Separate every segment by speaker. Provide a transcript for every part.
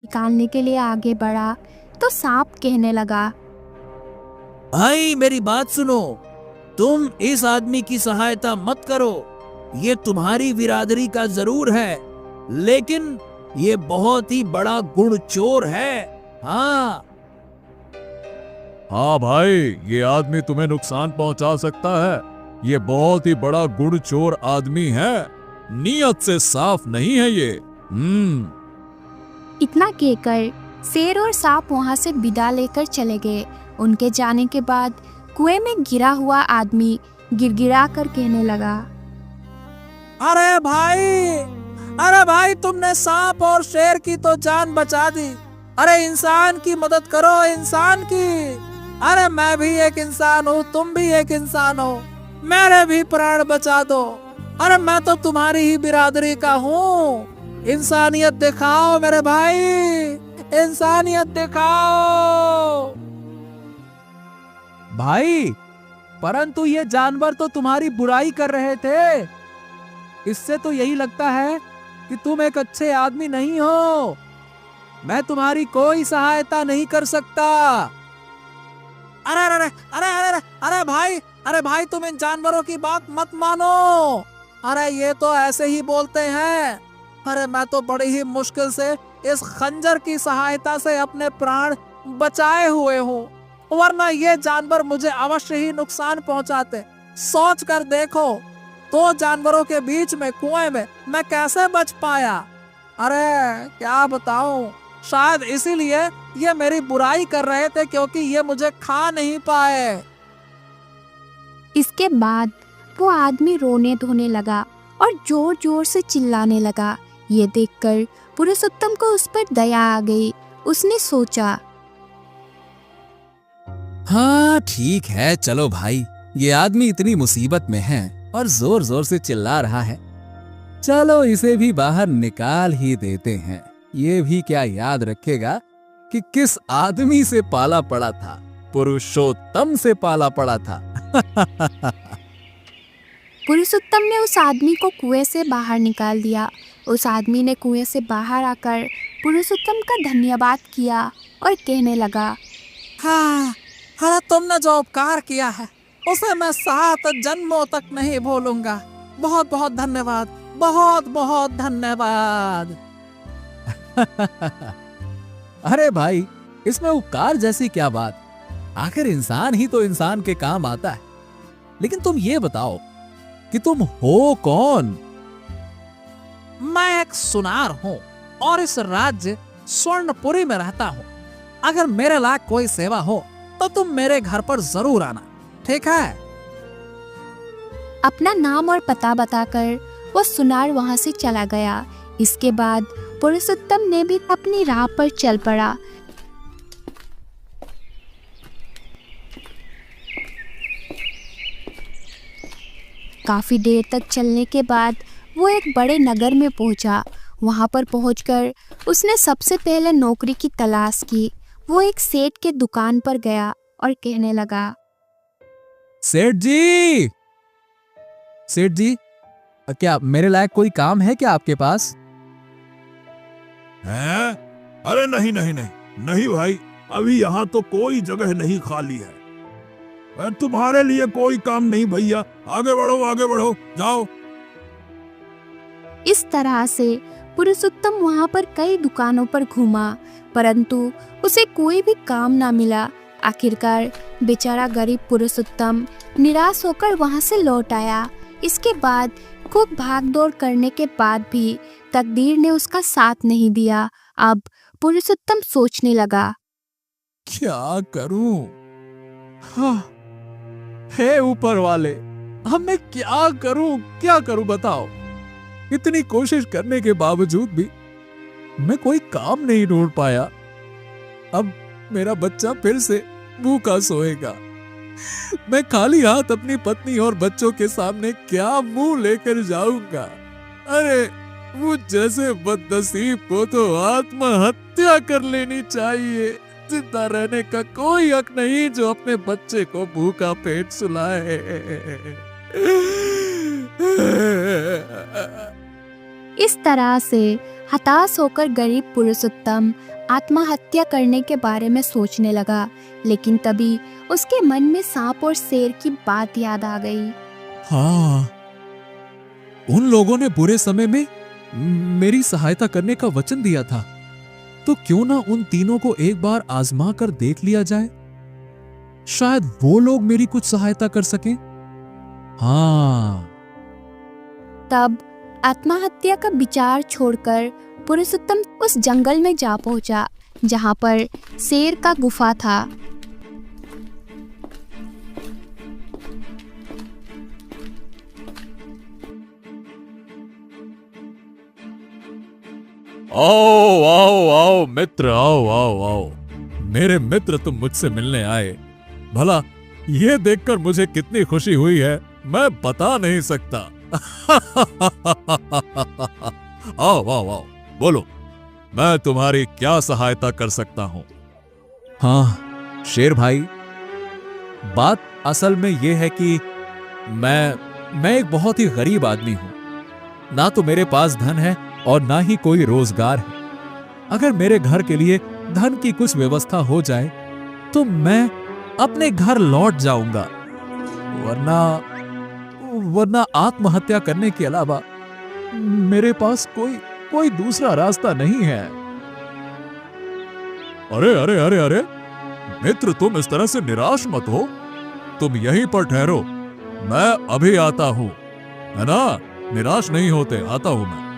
Speaker 1: निकालने के लिए आगे बढ़ा तो सांप कहने लगा,
Speaker 2: भाई मेरी बात सुनो, तुम इस आदमी की सहायता मत करो। ये तुम्हारी बिरादरी का जरूर है, लेकिन ये बहुत ही बड़ा गुण चोर है। हाँ
Speaker 3: हाँ भाई, ये आदमी तुम्हें नुकसान पहुंचा सकता है। ये बहुत ही बड़ा गुड़ चोर आदमी है, नियत से साफ नहीं है ये।
Speaker 1: इतना कहकर शेर और सांप वहां से विदा लेकर चले गए। उनके जाने के बाद कुएं में गिरा हुआ आदमी गिड़गिड़ा कर कहने लगा,
Speaker 2: अरे भाई तुमने सांप और शेर की तो जान बचा दी। अरे इंसान की मदद करो, इंसान की। अरे मैं भी एक इंसान हूँ, तुम भी एक इंसान हो, मेरे भी प्राण बचा दो। अरे मैं तो तुम्हारी ही बिरादरी का हूँ। इंसानियत दिखाओ मेरे भाई, इंसानियत दिखाओ। भाई परंतु ये जानवर तो तुम्हारी बुराई कर रहे थे। इससे तो यही लगता है कि तुम एक अच्छे आदमी नहीं हो। मैं तुम्हारी कोई सहायता नहीं कर सकता। अरे अरे अरे अरे अरे भाई तुम इन जानवरों की बात मत मानो। अरे ये तो ऐसे ही बोलते हैं। अरे मैं तो बड़ी ही मुश्किल से इस खंजर की सहायता से अपने प्राण बचाए हुए हूँ, वरना ये जानवर मुझे अवश्य ही नुकसान पहुंचाते। सोच कर देखो, दो जानवरों के बीच में कुएं में मैं कैसे बच पाया। अरे क्या बताऊं, शायद इसीलिए ये मेरी बुराई कर रहे थे, क्योंकि ये मुझे खा नहीं पाए।
Speaker 1: इसके बाद वो आदमी रोने धोने लगा और जोर जोर से चिल्लाने लगा। ये देखकर पुरुषोत्तम को उस पर दया आ गई। उसने सोचा,
Speaker 2: हाँ ठीक है, चलो भाई, ये आदमी इतनी मुसीबत में है और जोर जोर से चिल्ला रहा है, चलो इसे भी बाहर निकाल ही देते हैं। ये भी क्या याद रखेगा कि किस आदमी से पाला पड़ा था, पुरुषोत्तम से पाला पड़ा था।
Speaker 1: पुरुषोत्तम ने उस आदमी को कुएं से बाहर निकाल दिया। उस आदमी ने कुएं से बाहर आकर पुरुषोत्तम का धन्यवाद किया और कहने लगा,
Speaker 2: हाँ, अरे तुमने जो उपकार किया है उसे मैं 7 जन्मों तक नहीं भूलूंगा। बहुत बहुत धन्यवाद, बहुत बहुत धन्यवाद। अरे भाई, इसमें उपकार जैसी क्या बात, आखिर इंसान ही तो इंसान के काम आता है। लेकिन तुम ये बताओ कि तुम हो कौन? मैं एक सुनार हूँ और इस राज्य स्वर्णपुरी में रहता हूँ। अगर मेरे लायक कोई सेवा हो तो तुम मेरे घर पर जरूर आना, ठीक है?
Speaker 1: अपना नाम और पता बताकर वो सुनार वहां से चला गया। इसके बाद पुरुषोत्तम ने भी अपनी राह पर चल पड़ा। काफी देर तक चलने के बाद वो एक बड़े नगर में पहुंचा। वहां पर पहुंचकर उसने सबसे पहले नौकरी की तलाश की। वो एक सेठ के दुकान पर गया और कहने लगा,
Speaker 2: सेठ जी, सेठ जी, क्या मेरे लायक कोई काम है क्या आपके पास?
Speaker 3: हैं? अरे नहीं नहीं नहीं नहीं भाई, अभी यहाँ तो कोई जगह नहीं खाली है। तुम्हारे लिए कोई काम नहीं भैया, आगे बढ़ो आगे बढ़ो, जाओ।
Speaker 1: इस तरह से पुरुषोत्तम वहां पर कई दुकानों पर घूमा, परंतु उसे कोई भी काम ना मिला। आखिरकार बेचारा गरीब पुरुषोत्तम निराश होकर वहां से लौट आया। इसके बाद खूब भागदौड़ करने के बाद भी तकदीर ने उसका साथ नहीं दिया। अब पुरुषोत्तम सोचने लगा,
Speaker 2: क्या करूं? हाँ, हे ऊपर वाले, अब मैं क्या करूं बताओ। इतनी कोशिश करने के बावजूद भी मैं कोई काम नहीं ढूंढ पाया। अब मेरा बच्चा फिर से भूखा सोएगा। मैं खाली हाथ अपनी पत्नी और बच्चों के सामने क्या मुंह लेकर जाऊंगा? अरे मुझ जैसे बदनसीब को तो आत्महत्या कर लेनी चाहिए। जिंदा रहने का कोई हक नहीं जो अपने बच्चे को भूखा पेट सुलाए।
Speaker 1: इस तरह से हताश होकर गरीब पुरुषोत्तम आत्महत्या करने के बारे में सोचने लगा, लेकिन तभी उसके मन में सांप और शेर की बात याद आ गई।
Speaker 2: हाँ, उन लोगों ने बुरे समय में मेरी सहायता करने का वचन दिया था, तो क्यों ना उन तीनों को एक बार आजमा कर देख लिया जाए। शायद वो लोग मेरी कुछ सहायता कर सकें। हाँ।
Speaker 1: तब आत्महत्या का विचार छोड़कर पुरुषोत्तम उस जंगल में जा पहुंचा जहां पर शेर का गुफा था।
Speaker 2: आओ आओ आओ मित्र, आओ आओ आओ। मेरे मित्र तुम मुझसे मिलने आए। भला ये देखकर मुझे कितनी खुशी हुई है मैं बता नहीं सकता। आओ आओ आओ, बोलो, मैं तुम्हारी क्या सहायता कर सकता हूं। हाँ शेर भाई, बात असल में यह है कि मैं एक बहुत ही गरीब आदमी हूं। ना तो मेरे पास धन है और ना ही कोई रोजगार है। अगर मेरे घर के लिए धन की कुछ व्यवस्था हो जाए तो मैं अपने घर लौट जाऊंगा, वरना आत्महत्या करने के अलावा मेरे पास कोई दूसरा रास्ता नहीं है। अरे अरे अरे अरे मित्र, तुम इस तरह से निराश मत हो। तुम यहीं पर ठहरो, मैं अभी आता हूं, है ना? निराश नहीं होते, आता हूं मैं।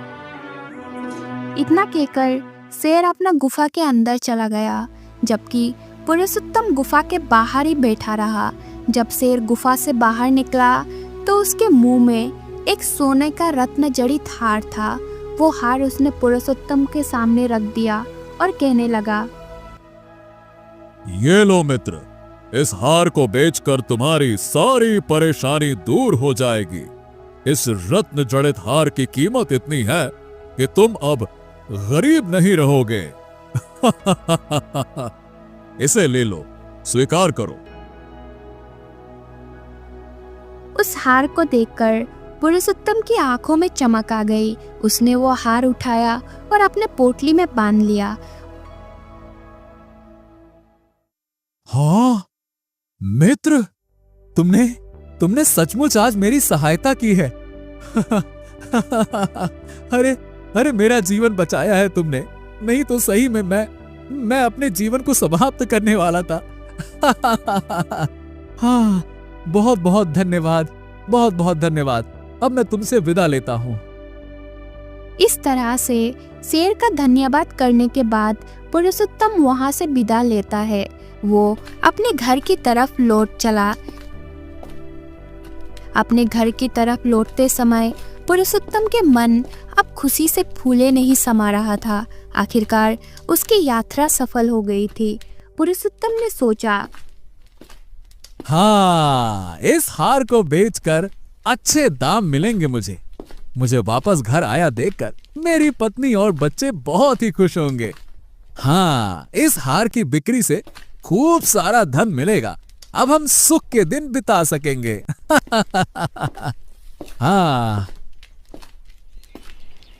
Speaker 1: इतना कहकर शेर अपना गुफा के अंदर चला गया, जबकि पुरुषोत्तम गुफा के बाहर ही बैठा रहा। जब शेर गुफा से बाहर निकला तो उसके मुंह में एक सोने का रत्न जड़ित हार था। वो हार उसने पुरुषोत्तम के सामने रख दिया और कहने लगा,
Speaker 2: ये लो मित्र, इस हार को बेचकर तुम्हारी सारी परेशानी दूर हो जाएगी। इस रत्न जड़ित हार की कीमत इतनी है कि तुम अब गरीब नहीं रहोगे। इसे ले लो, स्वीकार करो।
Speaker 1: उस हार को देखकर पुरुषोत्तम की आंखों में चमक आ गई। उसने वो हार उठाया और अपने पोटली में बांध लिया।
Speaker 2: हाँ मित्र, तुमने सचमुच आज मेरी सहायता की है। अरे मेरा जीवन बचाया है तुमने, नहीं तो सही में मैं अपने जीवन को समाप्त करने वाला था। हाँ, बहुत बहुत धन्यवाद, बहुत बहुत धन्यवाद। अब मैं तुमसे विदा लेता हूँ।
Speaker 1: इस तरह से शेर का धन्यवाद करने के बाद पुरुषोत्तम वहां से विदा लेता है। वो अपने घर की तरफ लौट चला। अपने घर की तरफ लौटते समय पुरुषोत्तम के मन अब खुशी से फूले नहीं समा रहा था। आखिरकार उसकी यात्रा सफल हो गई थी। पुरुषोत्तम ने सोचा,
Speaker 2: हाँ, इस हार को बेचकर अच्छे दाम मिलेंगे मुझे वापस घर आया देखकर मेरी पत्नी और बच्चे बहुत ही खुश होंगे। हाँ, इस हार की बिक्री से खूब सारा धन मिलेगा। अब हम सुख के दिन बिता सकेंगे। हाँ।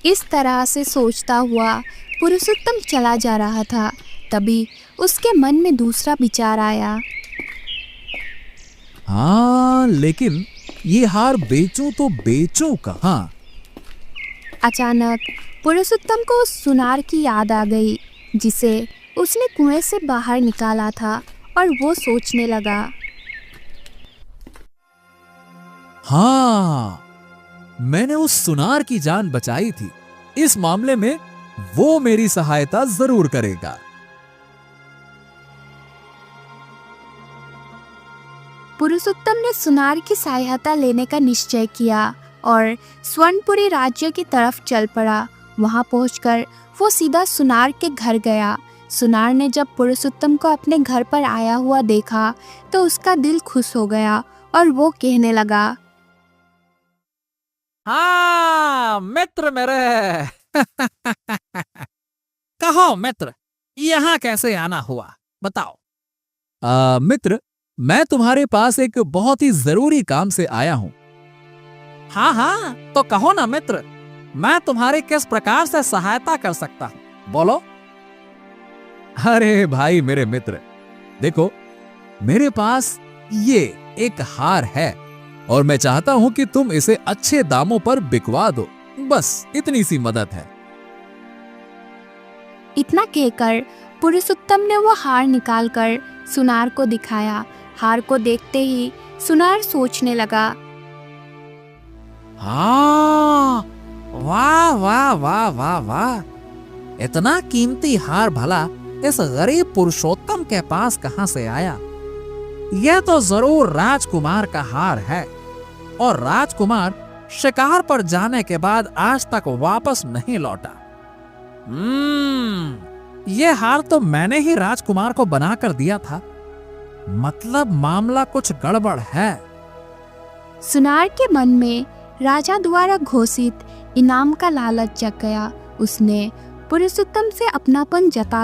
Speaker 1: इस तरह से सोचता हुआ पुरुषोत्तम चला जा रहा था। तभी उसके मन में दूसरा विचार आया।
Speaker 2: हाँ, लेकिन ये हार बेचूं तो बेचूं कहाँ?
Speaker 1: अचानक पुरुषोत्तम को उस सुनार की याद आ गई जिसे उसने कुएं से बाहर निकाला था, और वो सोचने लगा,
Speaker 2: हाँ, मैंने उस सुनार की जान बचाई थी। इस मामले में वो मेरी सहायता जरूर करेगा।
Speaker 1: पुरुषोत्तम ने सुनार की सहायता लेने का निश्चय किया और स्वर्णपुरी राज्य की तरफ चल पड़ा। वहां पहुंचकर वो सीधा सुनार के घर गया। सुनार ने जब पुरुषोत्तम को अपने घर पर आया हुआ देखा तो उसका दिल खुश हो गया और वो कहने लगा,
Speaker 4: हाँ मित्र मेरे। कहो मित्र, यहाँ कैसे आना हुआ, बताओ।
Speaker 2: मित्र, मैं तुम्हारे पास एक बहुत ही जरूरी काम से आया हूँ।
Speaker 4: हाँ हाँ, तो कहो ना मित्र। मैं तुम्हारी किस प्रकार से सहायता कर सकता हूं, बोलो।
Speaker 2: अरे भाई मेरे मित्र, देखो मेरे पास ये एक हार है और मैं चाहता हूं कि तुम इसे अच्छे दामों पर बिकवा दो, बस इतनी सी मदद है।
Speaker 1: इतना कहकर पुरुषोत्तम ने वो हार निकालकर सुनार को दिखाया। हार को देखते ही सुनार सोचने लगा,
Speaker 4: हाँ, वाह वाह वाह वाह वाह, इतना कीमती हार भला इस गरीब पुरुषोत्तम के पास कहां से आया? यह तो जरूर राजकुमार का हार है, और राजकुमार शिकार पर जाने के बाद आज तक वापस नहीं लौटा। यह हार तो मैंने ही राजकुमार को बनाकर दिया था, मतलब मामला कुछ गड़बड़ है।
Speaker 1: सुनार के मन में राजा द्वारा घोषित इनाम का लालच जग गया। उसने पुरुषोत्तम से अपनापन जता